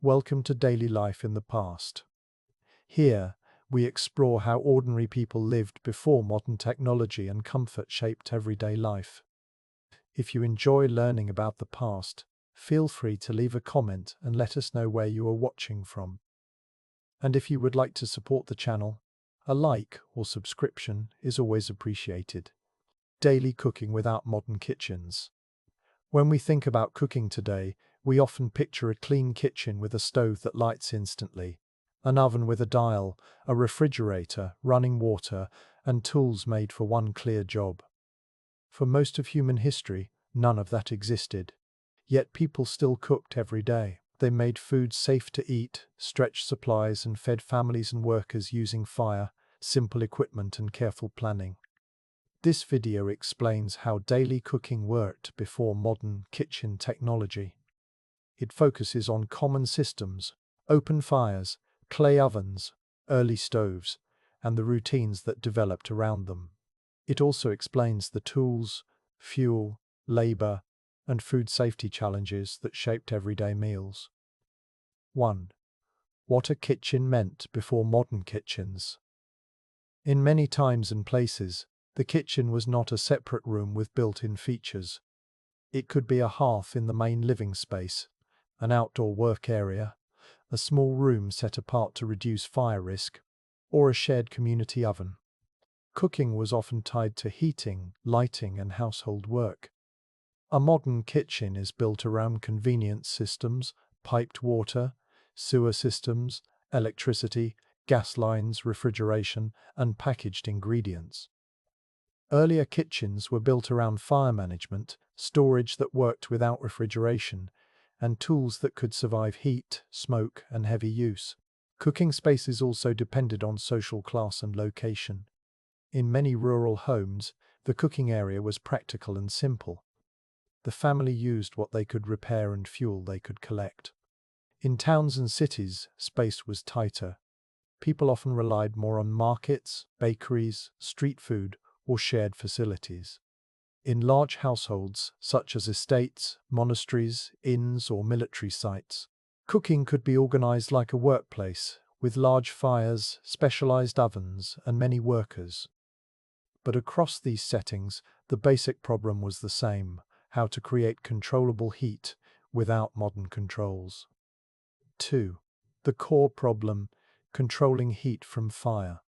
Welcome to Daily Life in the Past. Here, we explore how ordinary people lived before modern technology and comfort shaped everyday life. If you enjoy learning about the past, feel free to leave a comment and let us know where you are watching from. And if you would like to support the channel, a like or subscription is always appreciated. Daily cooking without modern kitchens. When we think about cooking today, we often picture a clean kitchen with a stove that lights instantly, an oven with a dial, a refrigerator, running water, and tools made for one clear job. For most of human history, none of that existed. Yet people still cooked every day. They made food safe to eat, stretched supplies, and fed families and workers using fire, simple equipment, and careful planning. This video explains how daily cooking worked before modern kitchen technology. It focuses on common systems, open fires, clay ovens, early stoves, and the routines that developed around them. It also explains the tools, fuel, labor, and food safety challenges that shaped everyday meals. 1. What a kitchen meant before modern kitchens. In many times and places, the kitchen was not a separate room with built-in features. It could be a hearth in the main living space, an outdoor work area, a small room set apart to reduce fire risk, or a shared community oven. Cooking was often tied to heating, lighting, and household work. A modern kitchen is built around convenience systems, piped water, sewer systems, electricity, gas lines, refrigeration, and packaged ingredients. Earlier kitchens were built around fire management, storage that worked without refrigeration, and tools that could survive heat, smoke, and heavy use. Cooking spaces also depended on social class and location. In many rural homes, the cooking area was practical and simple. The family used what they could repair and fuel they could collect. In towns and cities, space was tighter. People often relied more on markets, bakeries, street food, or shared facilities. In large households, such as estates, monasteries, inns, or military sites, cooking could be organized like a workplace, with large fires, specialized ovens, and many workers. But across these settings, the basic problem was the same: how to create controllable heat without modern controls. 2. The core problem: controlling heat from fire.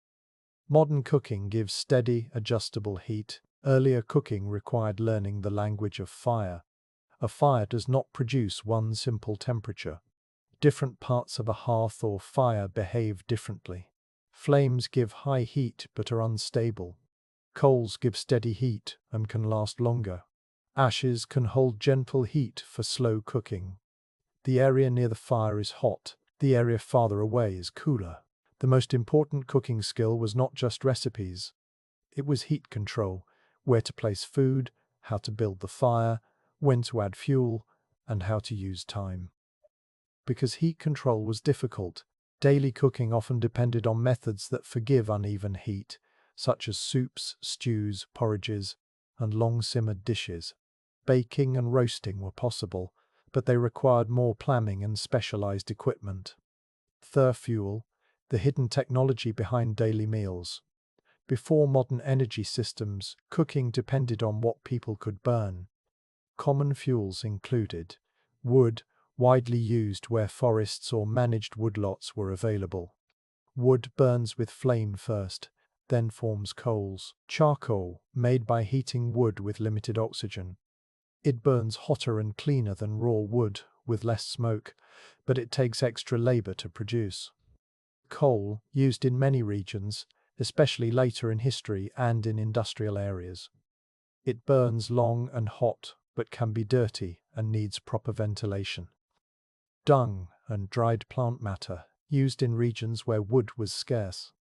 Modern cooking gives steady, adjustable heat. Earlier cooking required learning the language of fire. A fire does not produce one simple temperature. Different parts of a hearth or fire behave differently. Flames give high heat but are unstable. Coals give steady heat and can last longer. Ashes can hold gentle heat for slow cooking. The area near the fire is hot. The area farther away is cooler. The most important cooking skill was not just recipes. It was heat control: where to place food, how to build the fire, when to add fuel, and how to use time. Because heat control was difficult, daily cooking often depended on methods that forgive uneven heat, such as soups, stews, porridges, and long-simmered dishes. Baking and roasting were possible, but they required more planning and specialized equipment. Third, fuel, the hidden technology behind daily meals. Before modern energy systems, cooking depended on what people could burn. Common fuels included wood, widely used where forests or managed woodlots were available. Wood burns with flame first, then forms coals. Charcoal, made by heating wood with limited oxygen. It burns hotter and cleaner than raw wood, with less smoke, but it takes extra labor to produce. Coal, used in many regions, especially later in history and in industrial areas. It burns long and hot, but can be dirty and needs proper ventilation. Dung and dried plant matter, used in regions where wood was scarce.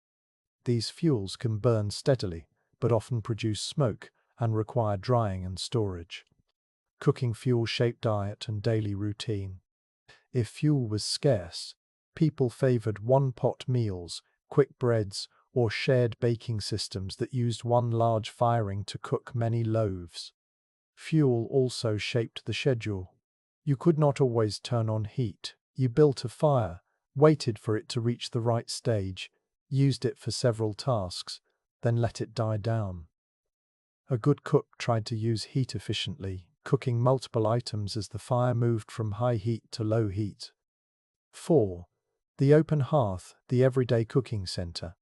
These fuels can burn steadily, but often produce smoke and require drying and storage. Cooking fuel shaped diet and daily routine. If fuel was scarce, people favored one-pot meals, quick breads, or shared baking systems that used one large firing to cook many loaves. Fuel also shaped the schedule. You could not always turn on heat. You built a fire, waited for it to reach the right stage, used it for several tasks, then let it die down. A good cook tried to use heat efficiently, cooking multiple items as the fire moved from high heat to low heat. 4. The open hearth, the everyday cooking center.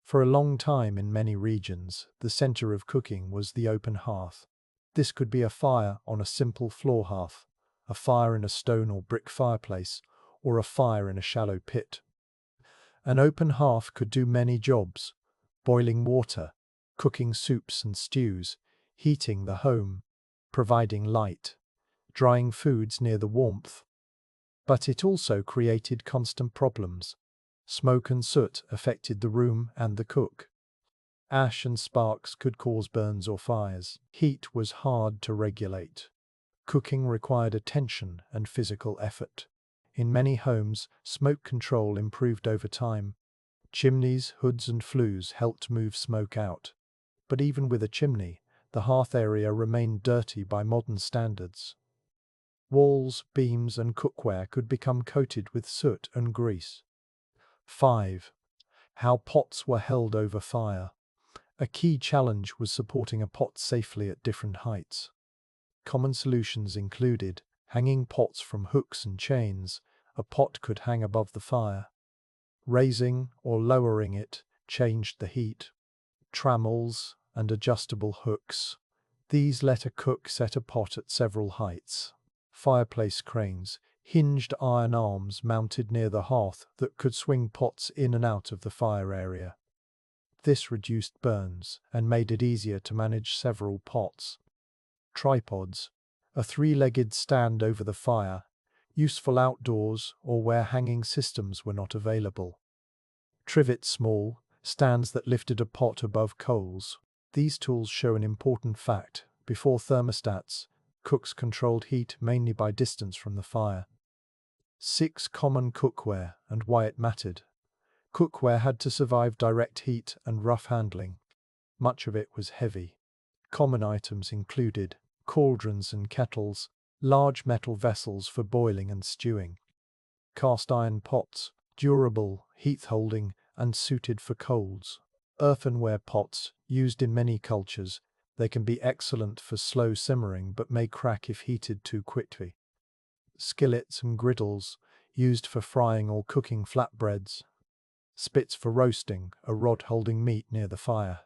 For a long time in many regions, the center of cooking was the open hearth. This could be a fire on a simple floor hearth, a fire in a stone or brick fireplace, or a fire in a shallow pit. An open hearth could do many jobs: boiling water, cooking soups and stews, heating the home, providing light, drying foods near the warmth. But it also created constant problems. Smoke and soot affected the room and the cook. Ash and sparks could cause burns or fires. Heat was hard to regulate. Cooking required attention and physical effort. In many homes, smoke control improved over time. Chimneys, hoods and flues helped move smoke out. But even with a chimney, the hearth area remained dirty by modern standards. Walls, beams and cookware could become coated with soot and grease. 5. How pots were held over fire. A key challenge was supporting a pot safely at different heights. Common solutions included hanging pots from hooks and chains. A pot could hang above the fire. Raising or lowering it changed the heat. Trammels and adjustable hooks. These let a cook set a pot at several heights. Fireplace cranes, hinged iron arms mounted near the hearth that could swing pots in and out of the fire area. This reduced burns and made it easier to manage several pots. Tripods, a three-legged stand over the fire, useful outdoors or where hanging systems were not available. Trivet small, stands that lifted a pot above coals. These tools show an important fact. Before thermostats, cooks controlled heat mainly by distance from the fire. 6. Common cookware and why it mattered. Cookware had to survive direct heat and rough handling. Much of it was heavy. Common items included cauldrons and kettles, large metal vessels for boiling and stewing. Cast iron pots, durable, heat-holding, and suited for colds. Earthenware pots, used in many cultures, they can be excellent for slow simmering but may crack if heated too quickly. Skillets and griddles, used for frying or cooking flatbreads. Spits for roasting, a rod holding meat near the fire.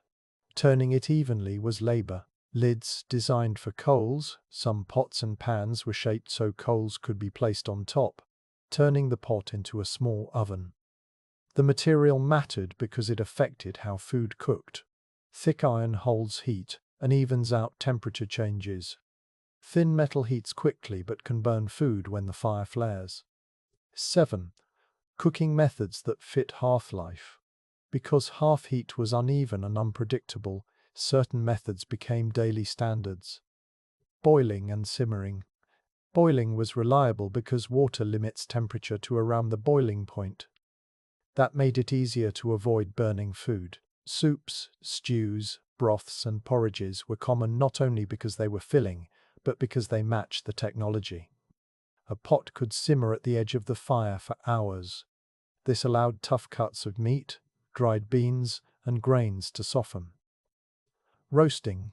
Turning it evenly was labor. Lids designed for coals, some pots and pans were shaped so coals could be placed on top, turning the pot into a small oven. The material mattered because it affected how food cooked. Thick iron holds heat and evens out temperature changes. Thin metal heats quickly but can burn food when the fire flares. 7. Cooking methods that fit hearth life. Because hearth heat was uneven and unpredictable, certain methods became daily standards. Boiling and simmering. Boiling was reliable because water limits temperature to around the boiling point. That made it easier to avoid burning food. Soups, stews, broths and porridges were common not only because they were filling, but because they matched the technology. A pot could simmer at the edge of the fire for hours. This allowed tough cuts of meat, dried beans, and grains to soften. Roasting.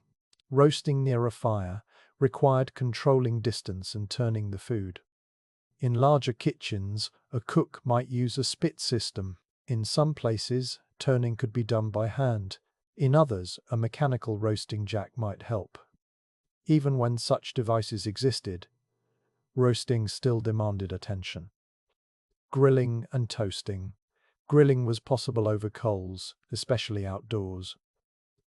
Roasting near a fire required controlling distance and turning the food. In larger kitchens, a cook might use a spit system. In some places, turning could be done by hand. In others, a mechanical roasting jack might help. Even when such devices existed, roasting still demanded attention. Grilling and toasting. Grilling was possible over coals, especially outdoors.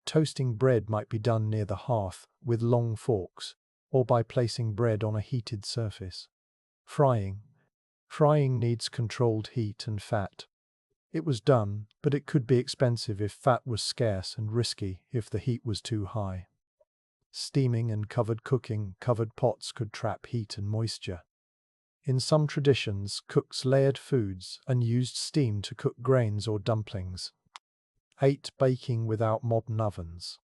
Toasting bread might be done near the hearth with long forks, or by placing bread on a heated surface. Frying. Frying needs controlled heat and fat. It was done, but it could be expensive if fat was scarce and risky if the heat was too high. Steaming and covered cooking. Covered pots could trap heat and moisture. In some traditions, cooks layered foods and used steam to cook grains or dumplings. 8. Baking without modern ovens.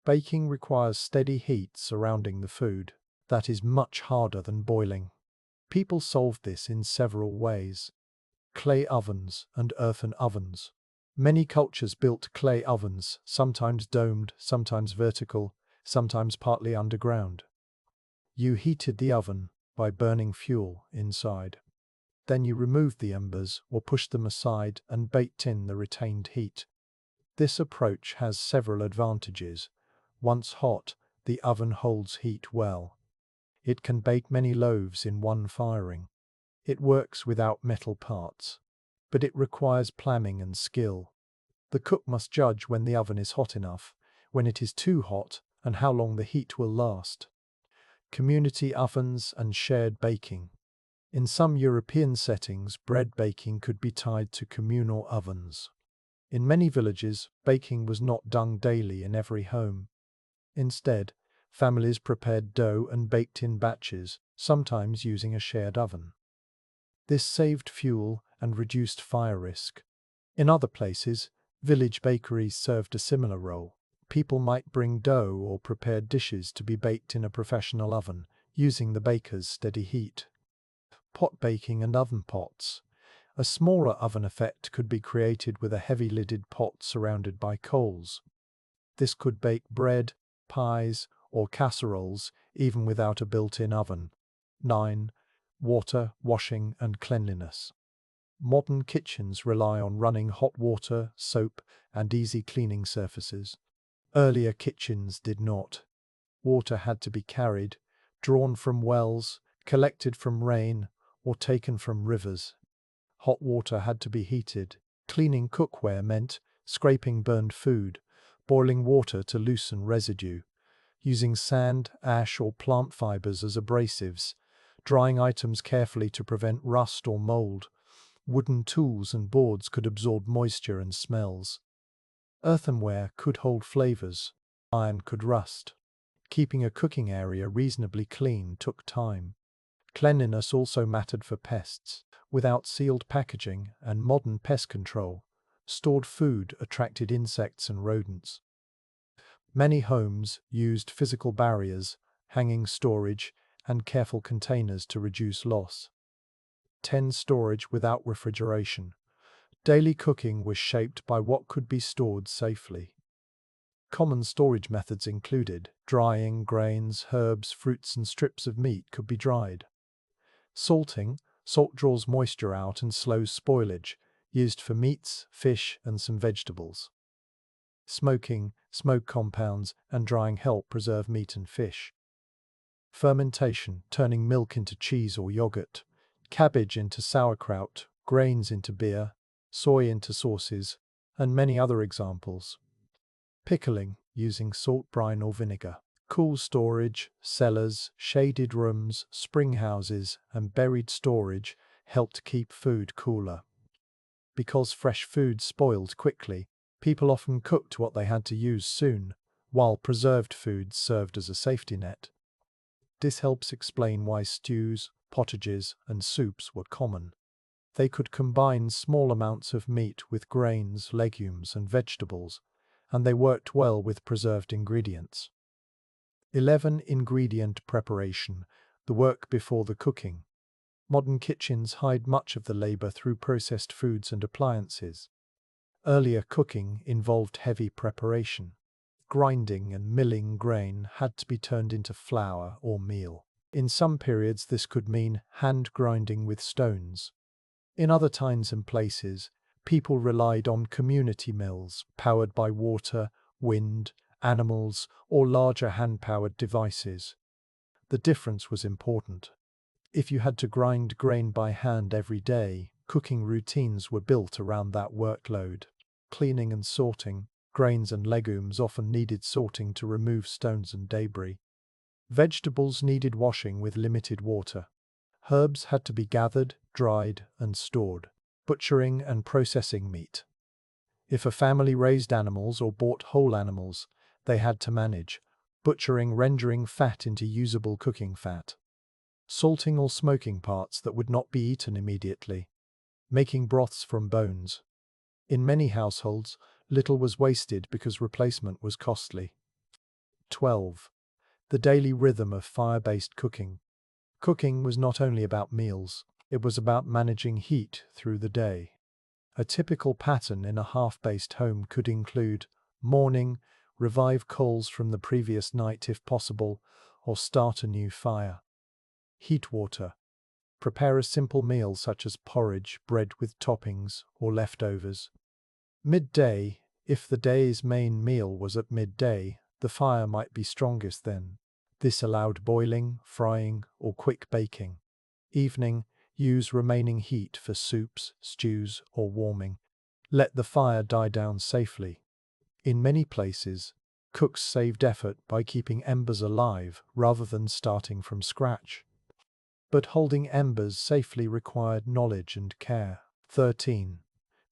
Baking requires steady heat surrounding the food. That is much harder than boiling. People solved this in several ways. Clay ovens and earthen ovens. Many cultures built clay ovens, sometimes domed, sometimes vertical, sometimes partly underground. You heated the oven by burning fuel inside. Then you removed the embers or pushed them aside and baked in the retained heat. This approach has several advantages. Once hot, the oven holds heat well. It can bake many loaves in one firing. It works without metal parts. But it requires planning and skill. The cook must judge when the oven is hot enough, when it is too hot, and how long the heat will last. Community ovens and shared baking. In some European settings, bread baking could be tied to communal ovens. In many villages, baking was not done daily in every home. Instead, families prepared dough and baked in batches, sometimes using a shared oven. This saved fuel and reduced fire risk. In other places, village bakeries served a similar role. People might bring dough or prepared dishes to be baked in a professional oven, using the baker's steady heat. Pot baking and oven pots. A smaller oven effect could be created with a heavy-lidded pot surrounded by coals. This could bake bread, pies, or casseroles, even without a built-in oven. 9. Water, washing, and cleanliness. Modern kitchens rely on running hot water, soap, and easy cleaning surfaces. Earlier kitchens did not. Water had to be carried, drawn from wells, collected from rain, or taken from rivers. Hot water had to be heated. Cleaning cookware meant scraping burned food, boiling water to loosen residue, using sand, ash, or plant fibers as abrasives, drying items carefully to prevent rust or mold. Wooden tools and boards could absorb moisture and smells. Earthenware could hold flavors. Iron could rust. Keeping a cooking area reasonably clean took time. Cleanliness also mattered for pests. Without sealed packaging and modern pest control, stored food attracted insects and rodents. Many homes used physical barriers, hanging storage, and careful containers to reduce loss. 10. Storage without refrigeration. Daily cooking was shaped by what could be stored safely. Common storage methods included drying. Grains, herbs, fruits, and strips of meat could be dried. Salting. Salt draws moisture out and slows spoilage, used for meats, fish, and some vegetables. Smoking. Smoke compounds and drying help preserve meat and fish. Fermentation. Turning milk into cheese or yogurt. Cabbage into sauerkraut, grains into beer, soy into sauces, and many other examples. Pickling, using salt brine or vinegar. Cool storage, cellars, shaded rooms, spring houses, and buried storage helped keep food cooler. Because fresh food spoiled quickly, people often cooked what they had to use soon, while preserved foods served as a safety net. This helps explain why stews, potages, and soups were common. They could combine small amounts of meat with grains, legumes, and vegetables, and they worked well with preserved ingredients. 11. Ingredient preparation, the work before the cooking. Modern kitchens hide much of the labor through processed foods and appliances. Earlier cooking involved heavy preparation. Grinding and milling grain had to be turned into flour or meal. In some periods this could mean hand grinding with stones. In other times and places, people relied on community mills powered by water, wind, animals, or larger hand-powered devices. The difference was important. If you had to grind grain by hand every day, cooking routines were built around that workload. Cleaning and sorting. Grains and legumes often needed sorting to remove stones and debris. Vegetables needed washing with limited water. Herbs had to be gathered, dried, and stored. Butchering and processing meat. If a family raised animals or bought whole animals, they had to manage butchering, rendering fat into usable cooking fat. Salting or smoking parts that would not be eaten immediately. Making broths from bones. In many households, little was wasted because replacement was costly. 12. The daily rhythm of fire-based cooking. Cooking was not only about meals, it was about managing heat through the day. A typical pattern in a half-based home could include morning, revive coals from the previous night if possible, or start a new fire. Heat water. Prepare a simple meal such as porridge, bread with toppings, or leftovers. Midday. If the day's main meal was at midday, the fire might be strongest then. This allowed boiling, frying, or quick baking. Evening. Use remaining heat for soups, stews, or warming. Let the fire die down safely. In many places, cooks saved effort by keeping embers alive rather than starting from scratch. But holding embers safely required knowledge and care. 13.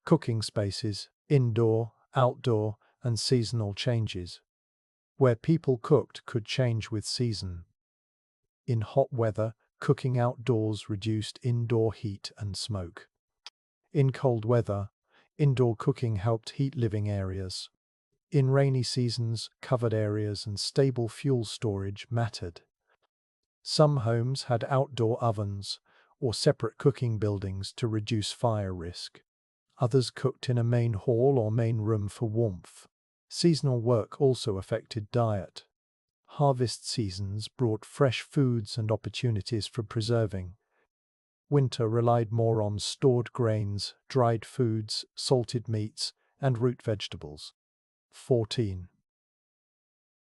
Cooking spaces, indoor, outdoor, and seasonal changes. Where people cooked could change with season. In hot weather, cooking outdoors reduced indoor heat and smoke. In cold weather, indoor cooking helped heat living areas. In rainy seasons, covered areas and stable fuel storage mattered. Some homes had outdoor ovens or separate cooking buildings to reduce fire risk. Others cooked in a main hall or main room for warmth. Seasonal work also affected diet. Harvest seasons brought fresh foods and opportunities for preserving. Winter relied more on stored grains, dried foods, salted meats, and root vegetables. 14.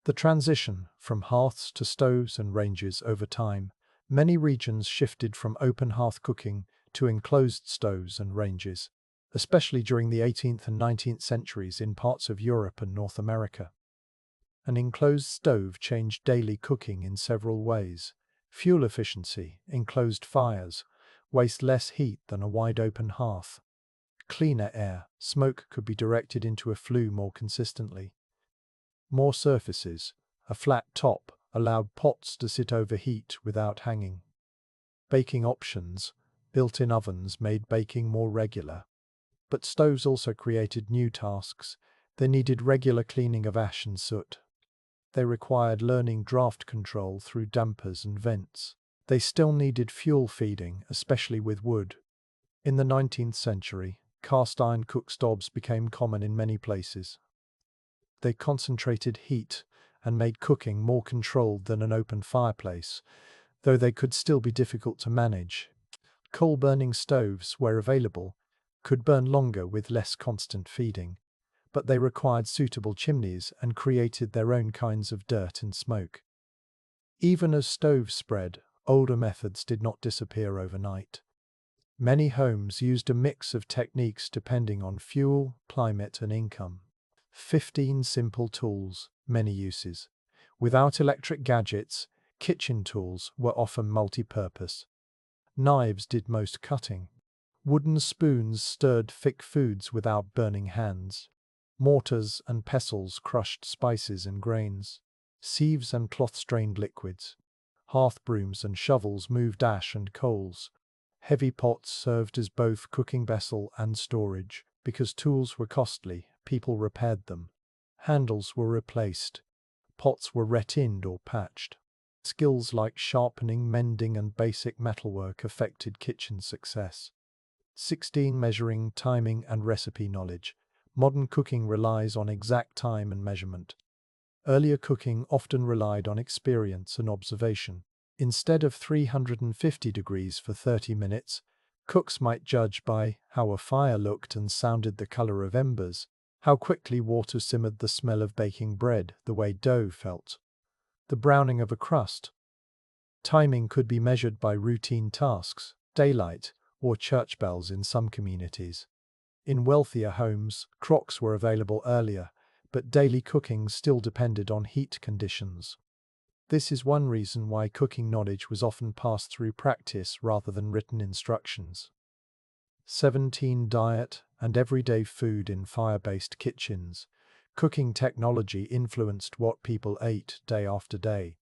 The transition from hearths to stoves and ranges over time. Many regions shifted from open hearth cooking to enclosed stoves and ranges, especially during the 18th and 19th centuries in parts of Europe and North America. An enclosed stove changed daily cooking in several ways. Fuel efficiency, enclosed fires, waste less heat than a wide-open hearth. Cleaner air, smoke could be directed into a flue more consistently. More surfaces, a flat top allowed pots to sit over heat without hanging. Baking options, built-in ovens made baking more regular. But stoves also created new tasks. They needed regular cleaning of ash and soot. They required learning draft control through dampers and vents. They still needed fuel feeding, especially with wood. In the 19th century, cast iron cookstoves became common in many places. They concentrated heat and made cooking more controlled than an open fireplace, though they could still be difficult to manage. Coal-burning stoves, where available, could burn longer with less constant feeding, but they required suitable chimneys and created their own kinds of dirt and smoke. Even as stoves spread, older methods did not disappear overnight. Many homes used a mix of techniques depending on fuel, climate, and income. 15 simple tools, many uses. Without electric gadgets, kitchen tools were often multi-purpose. Knives did most cutting. Wooden spoons stirred thick foods without burning hands. Mortars and pestles crushed spices and grains. Sieves and cloth strained liquids. Hearth brooms and shovels moved ash and coals. Heavy pots served as both cooking vessel and storage. Because tools were costly, people repaired them. Handles were replaced. Pots were retinned or patched. Skills like sharpening, mending, and basic metalwork affected kitchen success. 16. Measuring, timing, and recipe knowledge. Modern cooking relies on exact time and measurement. Earlier cooking often relied on experience and observation. Instead of 350 degrees for 30 minutes, cooks might judge by how a fire looked and sounded, the color of embers, how quickly water simmered, the smell of baking bread, the way dough felt, the browning of a crust. Timing could be measured by routine tasks, daylight, or church bells in some communities. In wealthier homes, clocks were available earlier, but daily cooking still depended on heat conditions. This is one reason why cooking knowledge was often passed through practice rather than written instructions. 17. Diet and everyday food in fire-based kitchens. Cooking technology influenced what people ate day after day.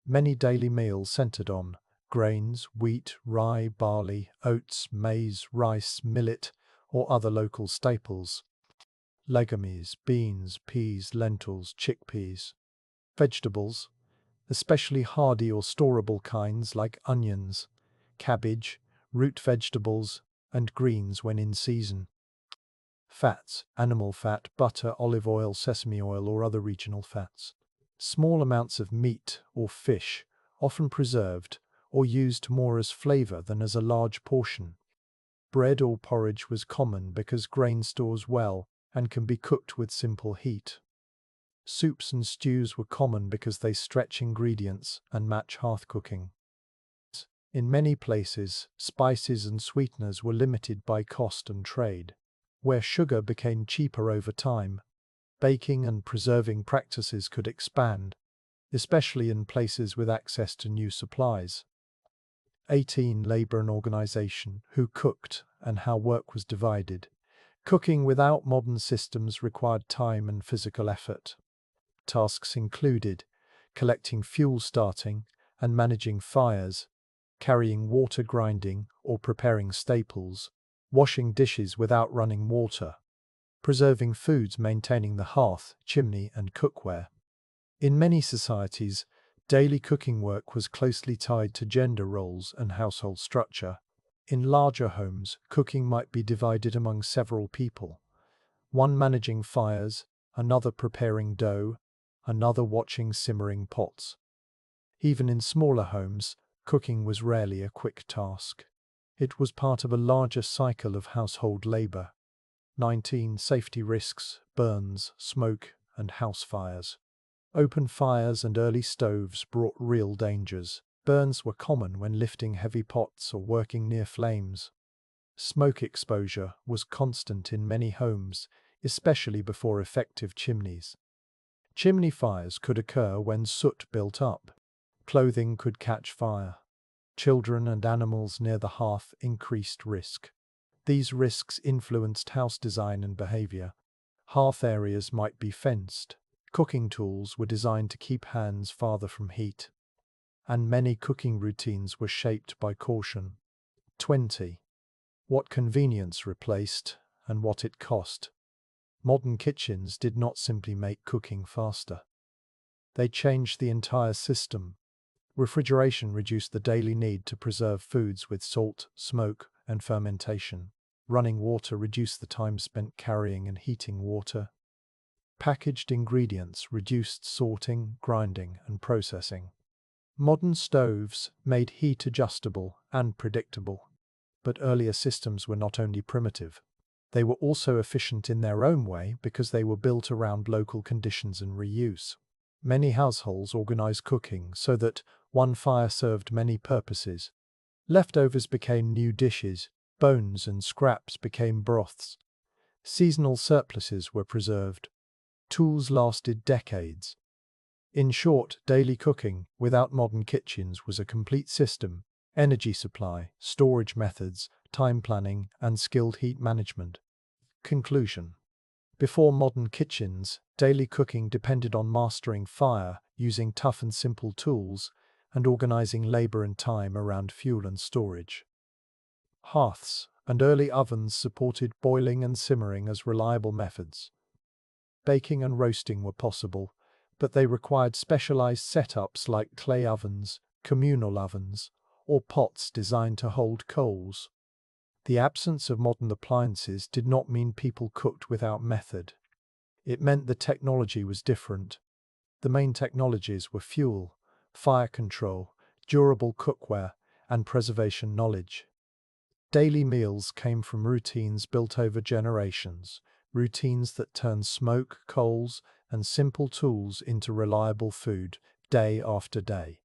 Many daily meals centered on grains, wheat, rye, barley, oats, maize, rice, millet, or other local staples. Legumes, beans, peas, lentils, chickpeas. Vegetables, especially hardy or storable kinds like onions, cabbage, root vegetables, and greens when in season. Fats, animal fat, butter, olive oil, sesame oil, or other regional fats. Small amounts of meat or fish, often preserved, or used more as flavor than as a large portion. Bread or porridge was common because grain stores well and can be cooked with simple heat. Soups and stews were common because they stretch ingredients and match hearth cooking. In many places, spices and sweeteners were limited by cost and trade. Where sugar became cheaper over time, baking and preserving practices could expand, especially in places with access to new supplies. 18. Labor and organization, who cooked and how work was divided. Cooking without modern systems required time and physical effort. Tasks included collecting fuel, starting and managing fires, carrying water, grinding or preparing staples, washing dishes without running water, preserving foods, maintaining the hearth, chimney, and cookware. In many societies, daily cooking work was closely tied to gender roles and household structure. In larger homes, cooking might be divided among several people, one managing fires, another preparing dough, another watching simmering pots. Even in smaller homes, cooking was rarely a quick task. It was part of a larger cycle of household labor. 19. Safety risks, burns, smoke, and house fires. Open fires and early stoves brought real dangers. Burns were common when lifting heavy pots or working near flames. Smoke exposure was constant in many homes, especially before effective chimneys. Chimney fires could occur when soot built up. Clothing could catch fire. Children and animals near the hearth increased risk. These risks influenced house design and behavior. Hearth areas might be fenced. Cooking tools were designed to keep hands farther from heat. And many cooking routines were shaped by caution. 20. What convenience replaced and what it cost. Modern kitchens did not simply make cooking faster. They changed the entire system. Refrigeration reduced the daily need to preserve foods with salt, smoke, and fermentation. Running water reduced the time spent carrying and heating water. Packaged ingredients reduced sorting, grinding, and processing. Modern stoves made heat adjustable and predictable. But earlier systems were not only primitive, they were also efficient in their own way because they were built around local conditions and reuse. Many households organized cooking so that one fire served many purposes. Leftovers became new dishes, bones and scraps became broths. Seasonal surpluses were preserved. Tools lasted decades. In short, daily cooking, without modern kitchens, was a complete system: energy supply, storage methods, time planning, and skilled heat management. Conclusion. Before modern kitchens, daily cooking depended on mastering fire, using tough and simple tools, and organizing labor and time around fuel and storage. Hearths and early ovens supported boiling and simmering as reliable methods. Baking and roasting were possible, but they required specialized setups like clay ovens, communal ovens, or pots designed to hold coals. The absence of modern appliances did not mean people cooked without method. It meant the technology was different. The main technologies were fuel, fire control, durable cookware, and preservation knowledge. Daily meals came from routines built over generations, routines that turned smoke, coals, and simple tools into reliable food day after day.